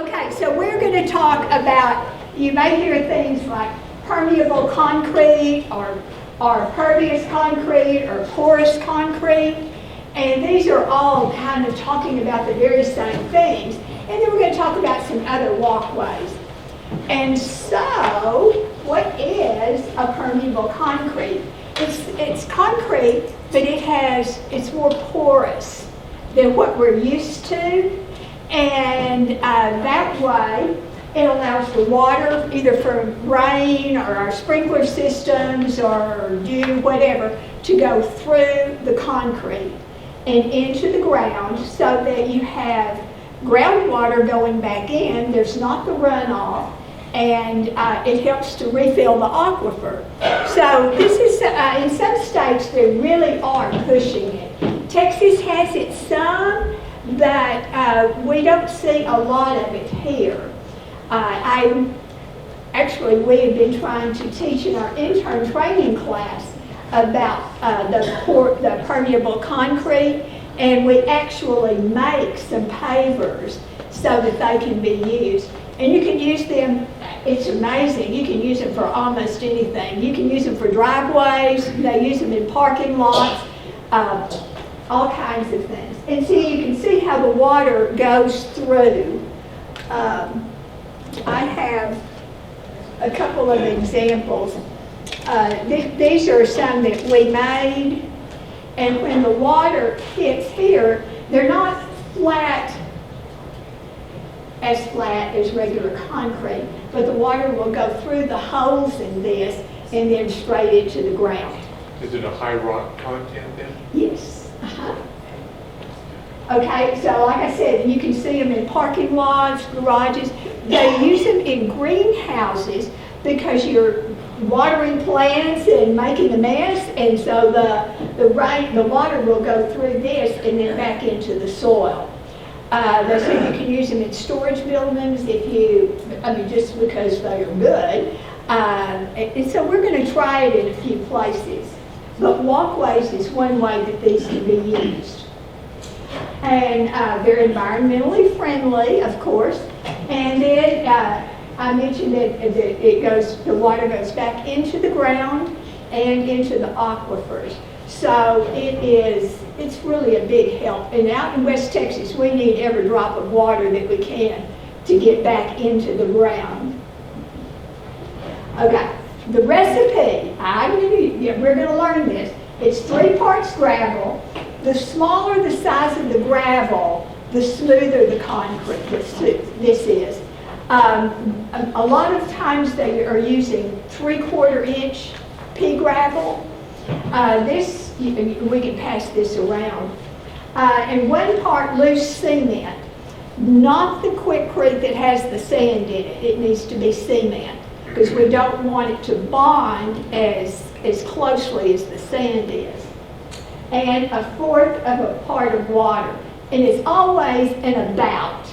Okay, so we're going to talk about, you may hear things like permeable concrete or pervious concrete or porous concrete, and these are all kind of talking about the very same things. And then we're going to talk about some other walkways. And so, what is a permeable concrete? It's concrete, but it's more porous than what we're used to. And that way, it allows for water, either from rain or our sprinkler systems or dew, whatever, to go through the concrete and into the ground so that you have groundwater going back in. There's not the runoff, and it helps to refill the aquifer. So this is, in some states, they really are pushing it. Texas has it some, but we don't see a lot of it here. Actually, we have been trying to teach in our intern training class about the permeable concrete, and we actually make some pavers so that they can be used. And you can use them, it's amazing, you can use them for almost anything. You can use them for driveways, they use them in parking lots, all kinds of things. And so you can see how the water goes through. I have a couple of examples. These are some that we made, and when the water hits here, they're not flat as regular concrete, but the water will go through the holes in this and then straight into the ground. Is it a high rock content then? Yes. Okay, so like I said, you can see them in parking lots, garages. They use them in greenhouses because you're watering plants and making a mess, and so the water will go through this and then back into the soil. They say you can use them in storage buildings just because they are good. And so we're going to try it in a few places. But walkways is one way that these can be used. And they're environmentally friendly, of course. And then I mentioned that the water goes back into the ground and into the aquifers. So it's really a big help. And out in West Texas, we need every drop of water that we can to get back into the ground. Okay, the recipe, we're going to learn this. It's 3 parts gravel. The smaller the size of the gravel, the smoother the concrete this is. A lot of times they are using 3/4 inch pea gravel. We can pass this around. And 1 part loose cement, not the Quickcrete that has the sand in it. It needs to be cement because we don't want it to bond as closely as the sand is. And 1/4 of a part of water. And it's always an about.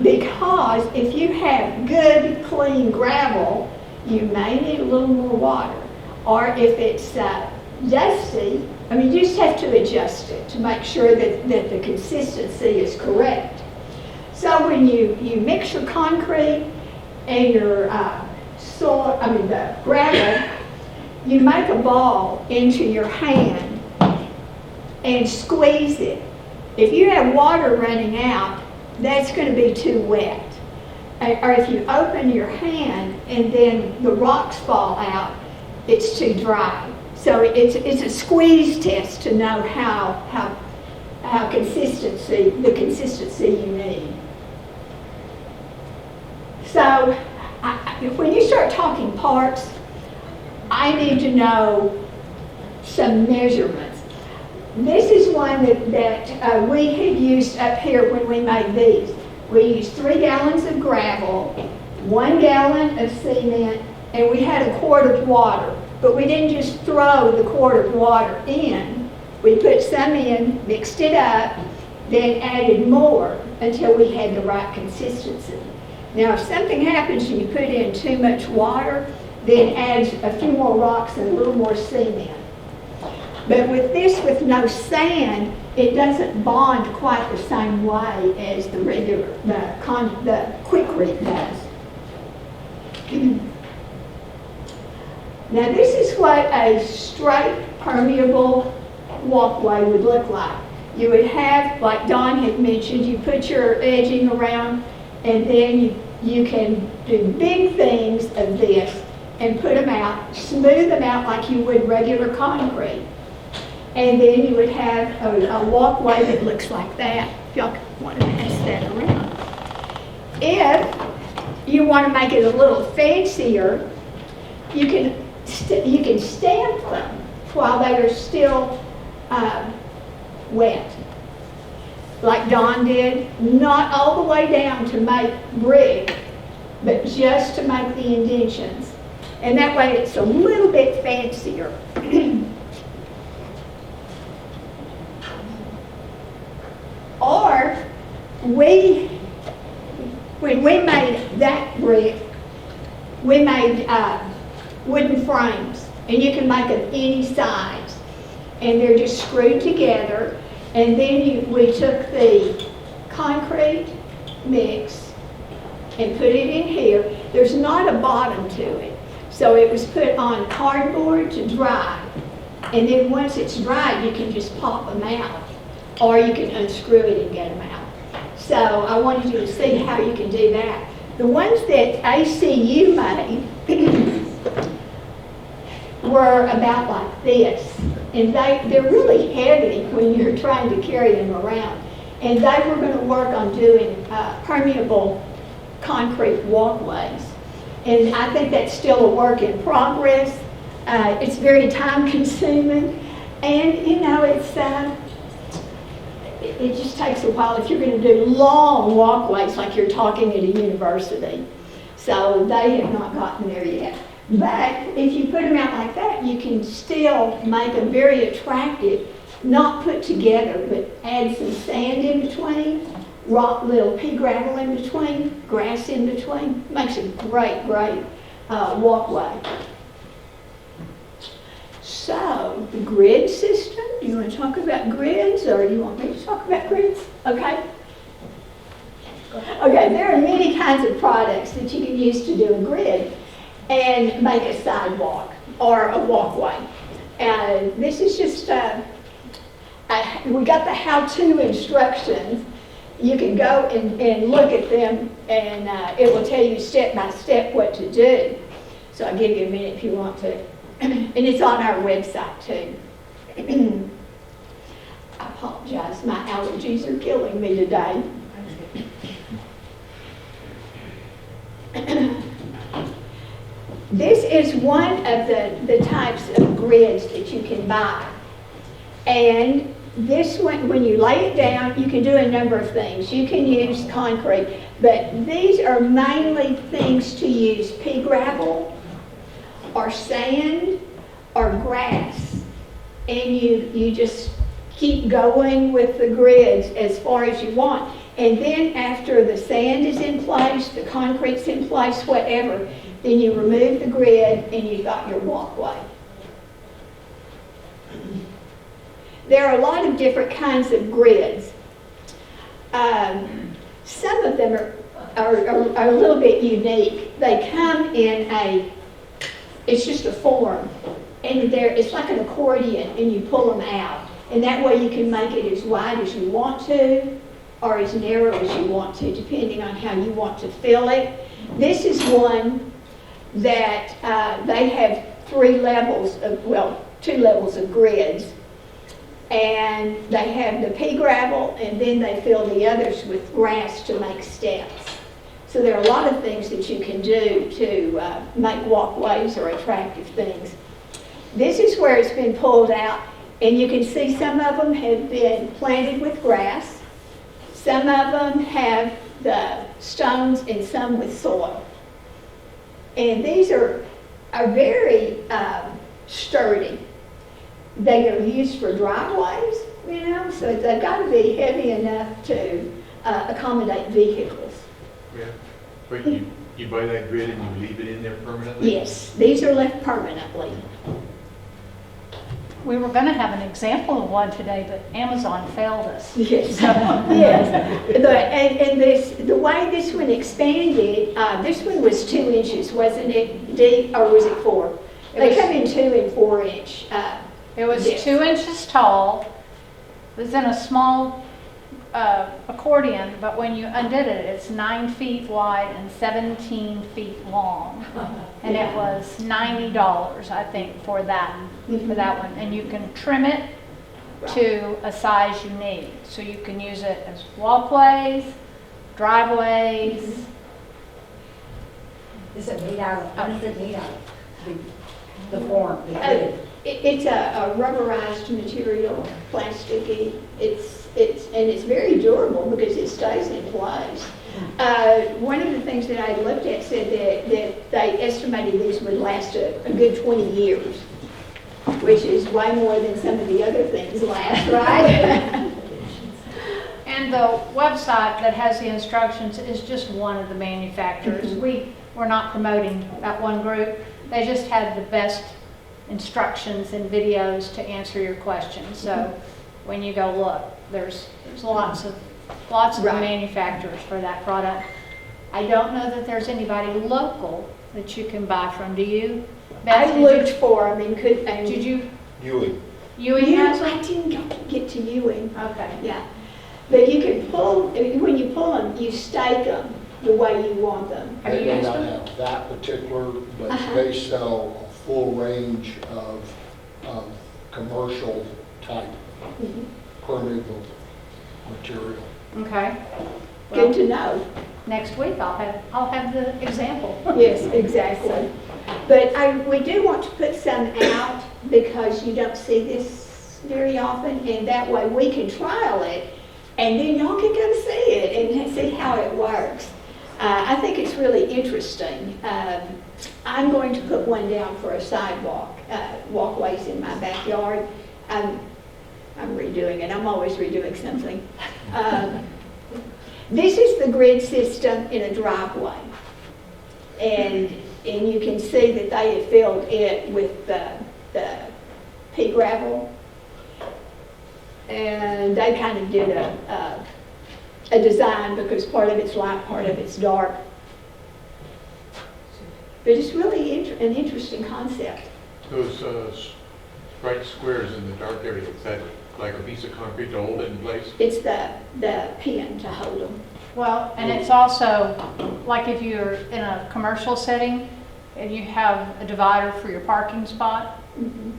Because if you have good, clean gravel, you may need a little more water. Or if it's dusty, you just have to adjust it to make sure that the consistency is correct. So when you mix your concrete and your the gravel, you make a ball into your hand and squeeze it. If you have water running out, that's going to be too wet. Or if you open your hand and then the rocks fall out, it's too dry. So it's a squeeze test to know how the consistency you need. So when you start talking parts, I need to know some measurements. This is one that we had used up here when we made these. We used 3 gallons of gravel, 1 gallon of cement, and we had 1/4 of water. But we didn't just throw the 1/4 of water in. We put some in, mixed it up, then added more until we had the right consistency. Now, if something happens and you put in too much water, then add a few more rocks and a little more cement. But with this, with no sand, it doesn't bond quite the same way as the regular, the Quikrete does. Now this is what a straight permeable walkway would look like. You would have, like Don had mentioned, you put your edging around, and then you can do big things of this and put them out, smooth them out like you would regular concrete. And then you would have a walkway that looks like that. If y'all want to pass that around. If you want to make it a little fancier, you can stamp them while they are still wet, like Don did, not all the way down to make brick, but just to make the indentions. And that way it's a little bit fancier. Or when we made that brick, we made wooden frames, and you can make them any size, and they're just screwed together. And then we took the concrete mix and put it in here. There's not a bottom to it, so it was put on cardboard to dry, and then once it's dried, you can just pop them out, or you can unscrew it and get them out. So I wanted you to see how you can do that. The ones that ACU made were about like this, and they're really heavy when you're trying to carry them around. And they were going to work on doing permeable concrete walkways. And I think that's still a work in progress. It's very time consuming, and you know, it just takes a while if you're going to do long walkways like you're talking at a university. So they have not gotten there yet. But if you put them out like that, you can still make them very attractive, not put together, but add some sand in between, rock, little pea gravel in between, grass in between. Makes a great, great walkway. So, the grid system, do you want to talk about grids, or do you want me to talk about grids? Okay. Okay, there are many kinds of products that you can use to do a grid and make a sidewalk or a walkway. This is just, we got the how-to instructions. You can go and look at them, and it will tell you step by step what to do. So I'll give you a minute if you want to. And it's on our website too. I apologize, my allergies are killing me today. This is one of the types of grids that you can buy. And this one, when you lay it down, you can do a number of things. You can use concrete, but these are mainly things to use pea gravel, or sand, or grass. And you just keep going with the grids as far as you want. And then after the sand is in place, the concrete's in place, whatever, then you remove the grid and you've got your walkway. There are a lot of different kinds of grids. Some of them are a little bit unique. They come in it's just a form, and it's like an accordion, and you pull them out. And that way you can make it as wide as you want to, or as narrow as you want to, depending on how you want to fill it. This is one that they have 2 levels of grids. And they have the pea gravel, and then they fill the others with grass to make steps. So there are a lot of things that you can do to make walkways or attractive things. This is where it's been pulled out, and you can see some of them have been planted with grass. Some of them have the stones and some with soil. And these are very sturdy. They are used for driveways, you know, so they've got to be heavy enough to accommodate vehicles. Yeah, but you buy that grid and you leave it in there permanently? Yes, these are left permanently. We were going to have an example of one today, but Amazon failed us. Yes, yes. The way this one expanded, this one was 2 inches, wasn't it, deep, or was it 4? They come in 2 and 4 inch. It was Yes. 2 inches tall. It was in a small accordion, but when you undid it, it's 9 feet wide and 17 feet long. And it was $90, I think, for that one. And you can trim it to a size you need. So you can use it as walkways, driveways. Is it made out of, what is it made out of? The form, the grid? It's a rubberized material, plasticky. It's very durable because it stays in place. One of the things that I looked at said that they estimated these would last a good 20 years, which is way more than some of the other things last, right? And the website that has the instructions is just one of the manufacturers. We're not promoting that one group. They just had the best instructions and videos to answer your questions. So when you go look, there's lots of manufacturers for that product. I don't know that there's anybody local that you can buy from. Do you? Beth, I looked for them and could. Did you? Ewing. Ewing has them? I didn't get to Ewing. Okay. Yeah, but you can pull. When you pull them, you stake them the way you want them. Have you They may used not them? have that particular, but Uh-huh. they sell a full range of commercial type permeable material. Okay. Good Well, to know. next week I'll have the example. Yes, exactly. But we do want to put some out because you don't see this very often, and that way we can trial it, and then y'all can come see it and see how it works. I think it's really interesting. I'm going to put one down for a sidewalk, walkways in my backyard. I'm redoing it. I'm always redoing something. This is the grid system in a driveway. And you can see that they have filled it with the pea gravel. And they kind of did a design because part of it's light, part of it's dark. But it's really an interesting concept. Those bright squares in the dark area, is that like a piece of concrete to hold it in place? It's the pin to hold them. Well, and it's also, like if you're in a commercial setting and you have a divider for your parking spot,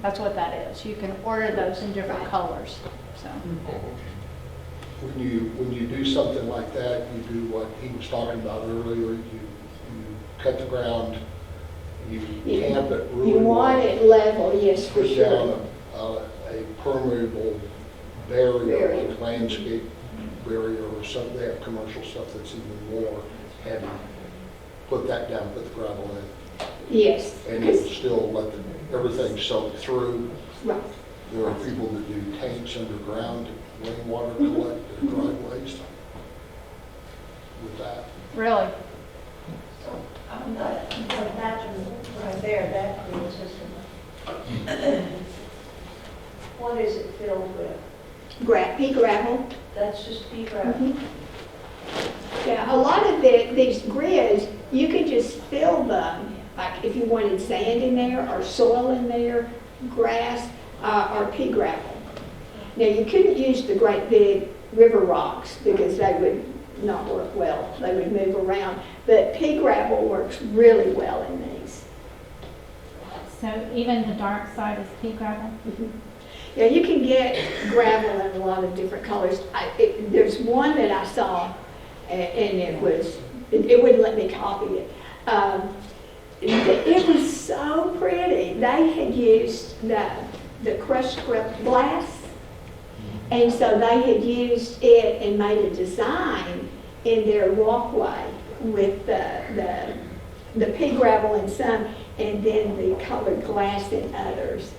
that's what that is. You can order those in different Right. colors, so. Oh, okay. When you do something like that, you do what he was talking about earlier, you cut the ground, you camp it really You want well, it level, yes, for put down sure. a permeable barrier, Barrier. like landscape barrier or something. They have commercial stuff that's even more heavy. Put that down, put the gravel in, Yes. and it'll still let everything soak through. Right. There are people that do tanks underground, rainwater collect their driveways with that. Really? Imagine right there, that grid system. What is it filled with? Pea gravel. That's just pea gravel. Mhm. Yeah, a lot of these grids, you could just fill them, like if you wanted sand in there or soil in there, grass, or pea gravel. Now, you couldn't use the great big river rocks because they would not work well. They would move around. But pea gravel works really well in these. So even the dark side is pea gravel? Yeah, you can get gravel in a lot of different colors. There's one that I saw, and it wouldn't let me copy it. It was so pretty. They had used the crushed glass, and so they had used it and made a design in their walkway with the pea gravel in some, and then the colored glass in others.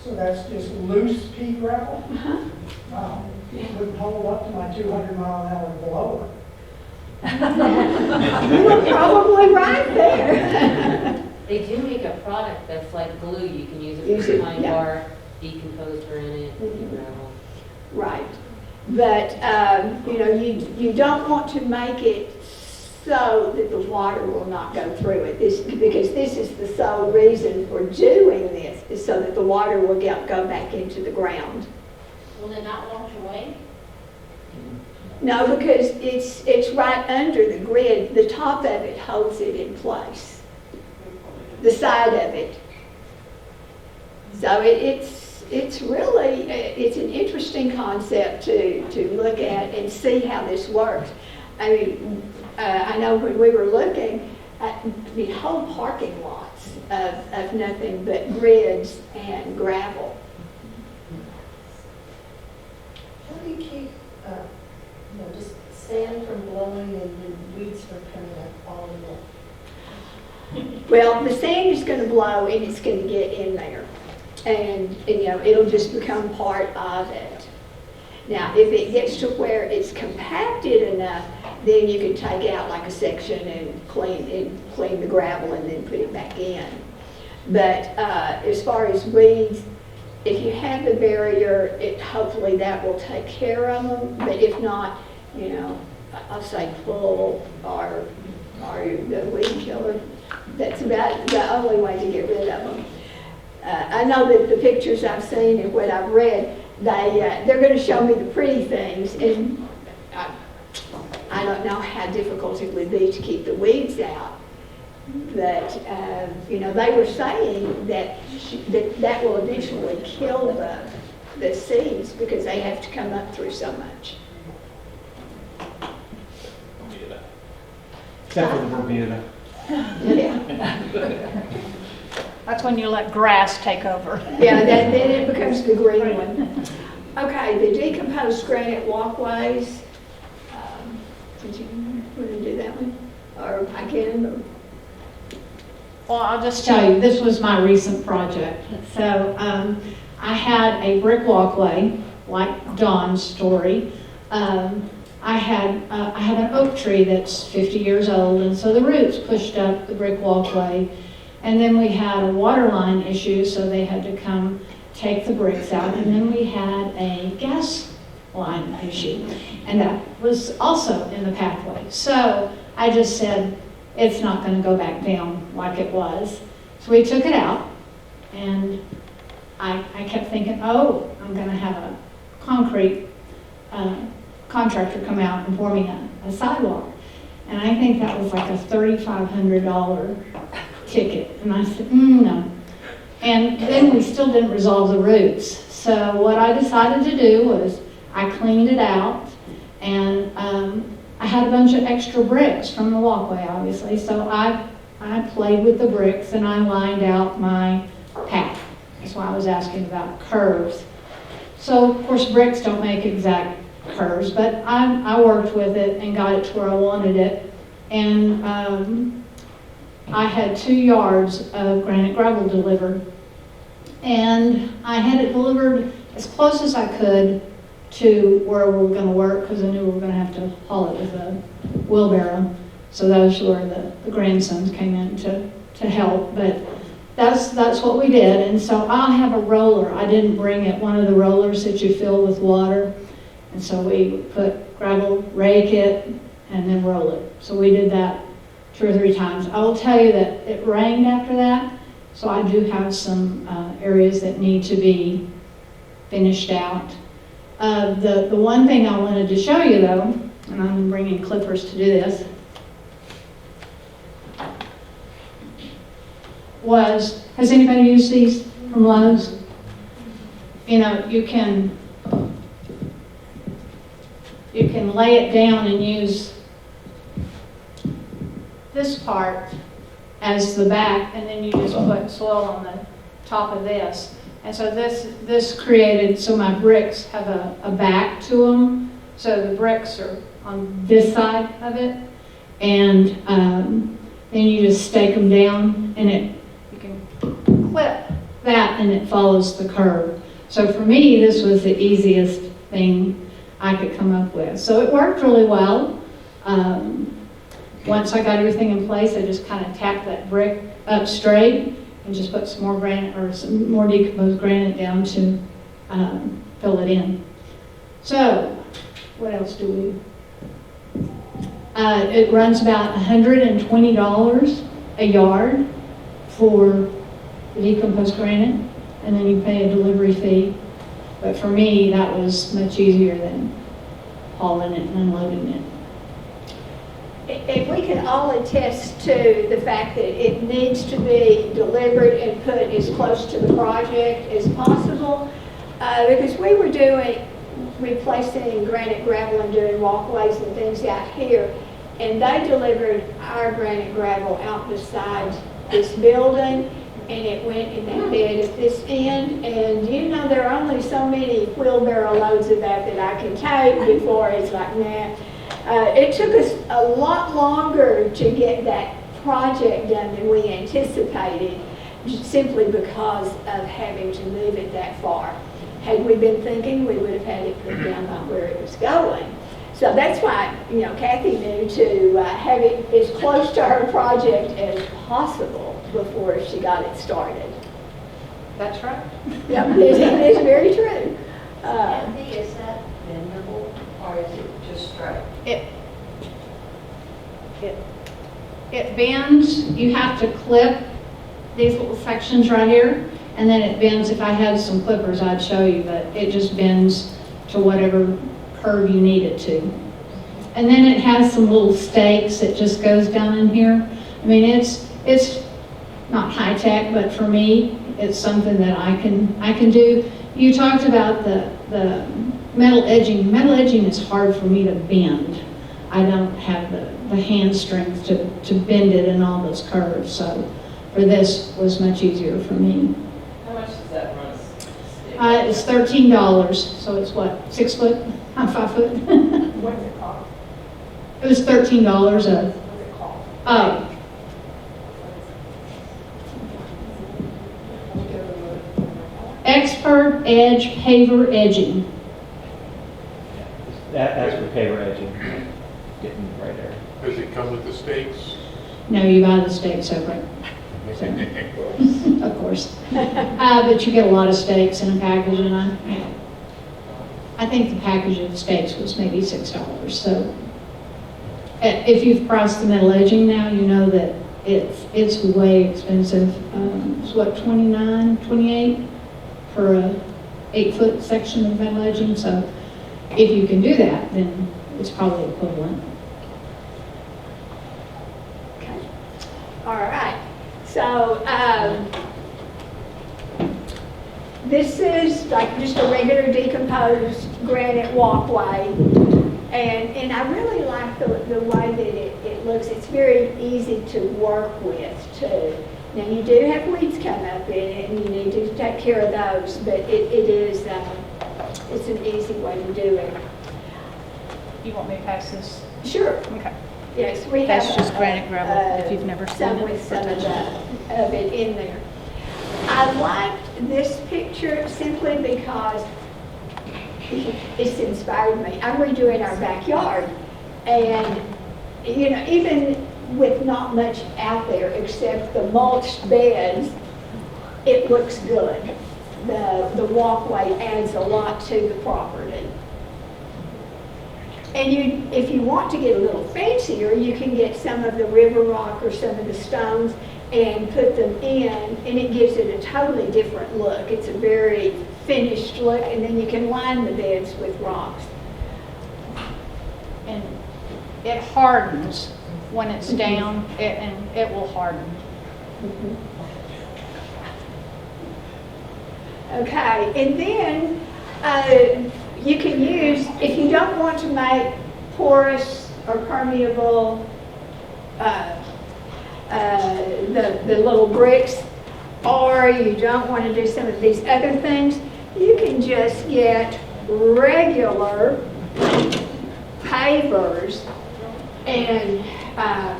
So that's just loose pea gravel? Uh-huh. Wow, it wouldn't hold up to my 200-mile-an-hour blower. You were probably right there. They do make a product that's like glue. You can use Use it it, for pine yeah. bark, decomposed granite, gravel. Right. But, you know, you don't want to make it so that the water will not go through it. Because this is the sole reason for doing this, is so that the water will go back into the ground. Will it not wash away? No, because it's right under the grid. The top of it holds it in place. The side of it. So it's really, it's an interesting concept to look at and see how this works. I mean, I know when we were looking at the whole parking lots of nothing but grids and gravel. How do you keep, just sand from blowing and weeds from coming up all in there? Well, the sand is going to blow and it's going to get in there. And, you know, it'll just become part of it. Now, if it gets to where it's compacted enough, then you can take out like a section and clean the gravel and then put it back in. But as far as weeds, if you have the barrier, hopefully that will take care of them. But if not, you know, I'll say pull or the weed killer. That's about the only way to get rid of them. I know that the pictures I've seen and what I've read, they're going to show me the pretty things, and I don't know how difficult it would be to keep the weeds out. But you know, they were saying that that will eventually kill the seeds because they have to come up through so much. Except for the Bermuda. Yeah. That's when you let grass take over. Yeah, then it becomes the green one. Okay, the decomposed granite walkways. Did you want to do that one? Or I can? Well, I'll just tell you, this was my recent project. So I had a brick walkway, like Dawn's story. I had an oak tree that's 50 years old, and so the roots pushed up the brick walkway. And then we had a water line issue, so they had to come take the bricks out. And then we had a gas line issue, and that was also in the pathway. So I just said, it's not going to go back down like it was. So we took it out, and I kept thinking, oh, I'm going to have a concrete contractor come out and pour me a sidewalk. And I think that was like a $3,500 ticket. And I said, no. And then we still didn't resolve the roots. So what I decided to do was I cleaned it out, and I had a bunch of extra bricks from the walkway, obviously. So I played with the bricks and I lined out my path. That's why I was asking about curves. So of course bricks don't make exact curves, but I worked with it and got it to where I wanted it. And I had 2 yards of granite gravel delivered. And I had it delivered as close as I could to where we were going to work, because I knew we were going to have to haul it with a wheelbarrow. So that was where the grandsons came in to help. But that's what we did. And so I'll have a roller. I didn't bring it, one of the rollers that you fill with water. And so we put gravel, rake it, and then roll it. So we did that 2 or 3 times. I will tell you that it rained after that, so I do have some areas that need to be finished out. The one thing I wanted to show you though, and I'm bringing clippers to do this, was, has anybody used these from Lowe's? You know, you can lay it down and use this part as the back, and then you just put soil on the top of this. And so this created, so my bricks have a back to them. So the bricks are on this side of it. And then you just stake them down, and you can clip that and it follows the curve. So for me, this was the easiest thing I could come up with. So it worked really well. once I got everything in place, I just kind of tacked that brick up straight and just put some more granite or some more decomposed granite down to fill it in. So, what else do we? It runs about $120 a yard for the decomposed granite, and then you pay a delivery fee. But for me, that was much easier than hauling it and unloading it. And we can all attest to the fact that it needs to be delivered and put as close to the project as possible, because we were replacing granite gravel and doing walkways and things out here, and they delivered our granite gravel out beside this building, and it went in that bed at this end, and you know, there are only so many wheelbarrow loads of that I can take before it's like, nah. It took us a lot longer to get that project done than we anticipated, just simply because of having to move it that far. Had we been thinking, we would have had it put down by where it was going. So that's why, you know, Kathy knew to have it as close to her project as possible before she got it started. That's right. Yep, it is very true. Kathy, is that bendable or is it just straight? It bends. You have to clip these little sections right here, and then it bends. If I had some clippers, I'd show you, but it just bends to whatever curve you need it to. And then it has some little stakes that just goes down in here. I mean, it's not high tech, but for me, it's something that I can do. You talked about the metal edging. Metal edging is hard for me to bend. I don't have the hand strength to bend it in all those curves. So for this was much easier for me. How much does that run a stick? It's $13. So it's what, 6 foot? I'm 5 foot. What does it cost? It was $13 a. What does it cost? Expert Edge Paver Edging. That's for paver edging. Getting right there. Does it come with the stakes? No, you buy the steak separate. So, of course. But you get a lot of steaks in a package, and I think the package of steaks was maybe $6. So if you've priced the metal edging now, you know that it's way expensive. It's what, $29, $28 for a 8-foot section of metal edging. So if you can do that, then it's probably equivalent. Okay. All right. So this is like just a regular decomposed granite walkway. And I really like the way that it looks. It's very easy to work with too. Now you do have weeds come up in it and you need to take care of those, but it's an easy way to do it. You want me to pass this? Sure. Okay. Yes, we have. That's just granite gravel, if you've never seen some it. with some of it in there. I liked this picture simply because it's inspired me. I'm redoing our backyard, and you know, even with not much out there except the mulched beds, it looks good. The walkway adds a lot to the property. And if you want to get a little fancier, you can get some of the river rock or some of the stones and put them in, and it gives it a totally different look. It's a very finished look, and then you can line the beds with rocks. And it hardens when it's down, and it will harden. Okay, and then you can use, if you don't want to make porous or permeable the little bricks, or you don't want to do some of these other things, you can just get regular pavers, and I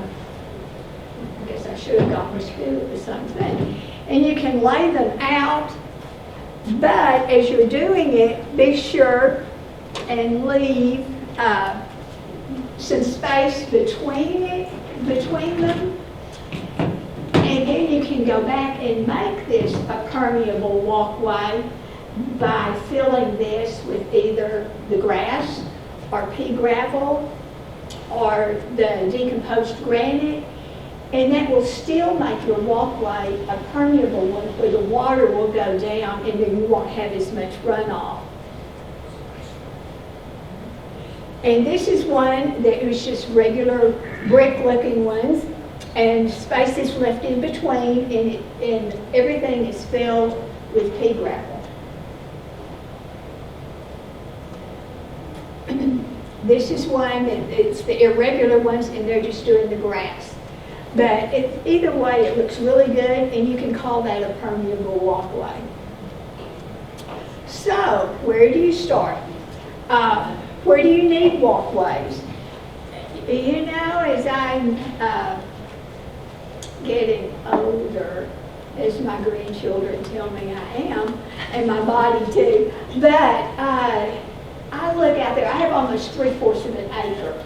guess I should have got my spoon with the same thing. And you can lay them out, but as you're doing it, be sure and leave some space between it between them. And then you can go back and make this a permeable walkway by filling this with either the grass or pea gravel or the decomposed granite. And that will still make your walkway a permeable one where the water will go down and then you won't have as much runoff. And this is one that was just regular brick-looking ones, and space is left in between, and everything is filled with pea gravel. This is one that it's the irregular ones, and they're just doing the grass. But either way, it looks really good, and you can call that a permeable walkway. So, where do you start? Where do you need walkways? You know, as I'm getting older, as my grandchildren tell me I am, and my body too, but I look out there, I have almost 3/4 of an acre,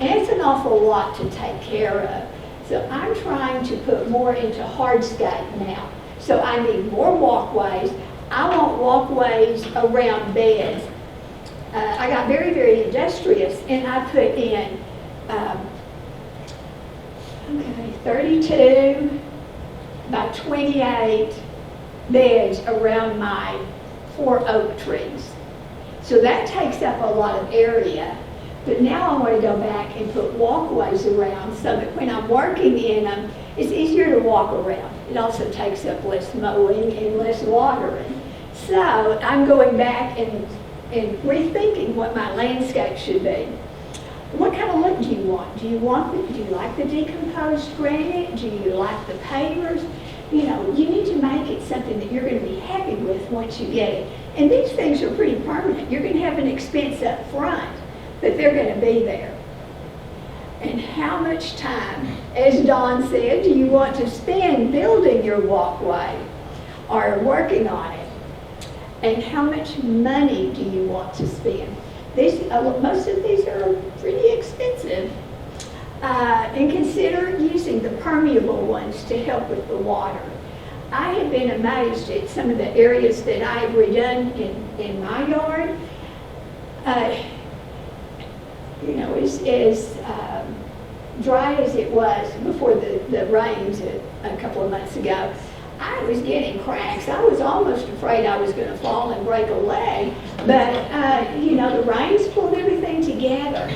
and it's an awful lot to take care of. So I'm trying to put more into hardscape now. So I need more walkways. I want walkways around beds. I got very, very industrious, and I put in 32 by 28 beds around my 4 oak trees. So that takes up a lot of area. But now I want to go back and put walkways around so that when I'm working in them, it's easier to walk around. It also takes up less mowing and less watering. So I'm going back and rethinking what my landscape should be. What kind of look do you want? Do you like the decomposed granite? Do you like the pavers? You know, you need to make it something that you're going to be happy with once you get it. And these things are pretty permanent. You're going to have an expense up front, but they're going to be there. And how much time, as Dawn said, do you want to spend building your walkway or working on it? And how much money do you want to spend? Most of these are pretty expensive. And consider using the permeable ones to help with the water. I have been amazed at some of the areas that I have redone in my yard. You know, as dry as it was before the rains a couple of months ago, I was getting cracks. I was almost afraid I was going to fall and break a leg, but you know, the rains pulled everything together.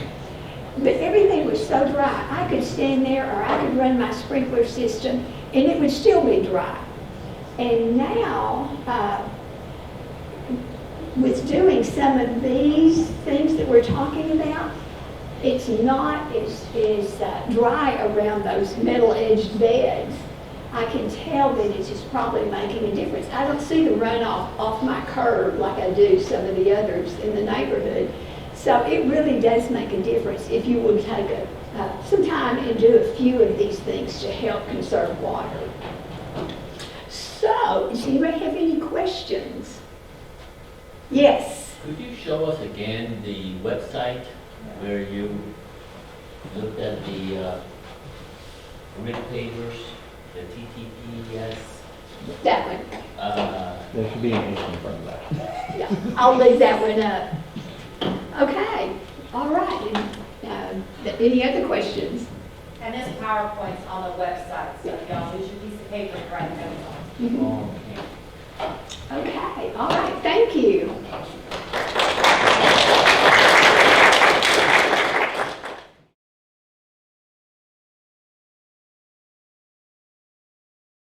But everything was so dry, I could stand there or I could run my sprinkler system and it would still be dry. And now, with doing some of these things that we're talking about, it's not as dry around those metal-edged beds. I can tell that it's just probably making a difference. I don't see the runoff off my curb like I do some of the others in the neighborhood. So it really does make a difference if you will take some time and do a few of these things to help conserve water. So, does anybody have any questions? Yes? Could you show us again the website where you looked at the grid pavers, the TTPS? That one. There should be an H in front of that. Yeah, I'll leave that one up. Okay, all right. Any other questions? And this PowerPoint's on the website, so y'all use your piece of paper to write notes on. Okay, all right, thank you.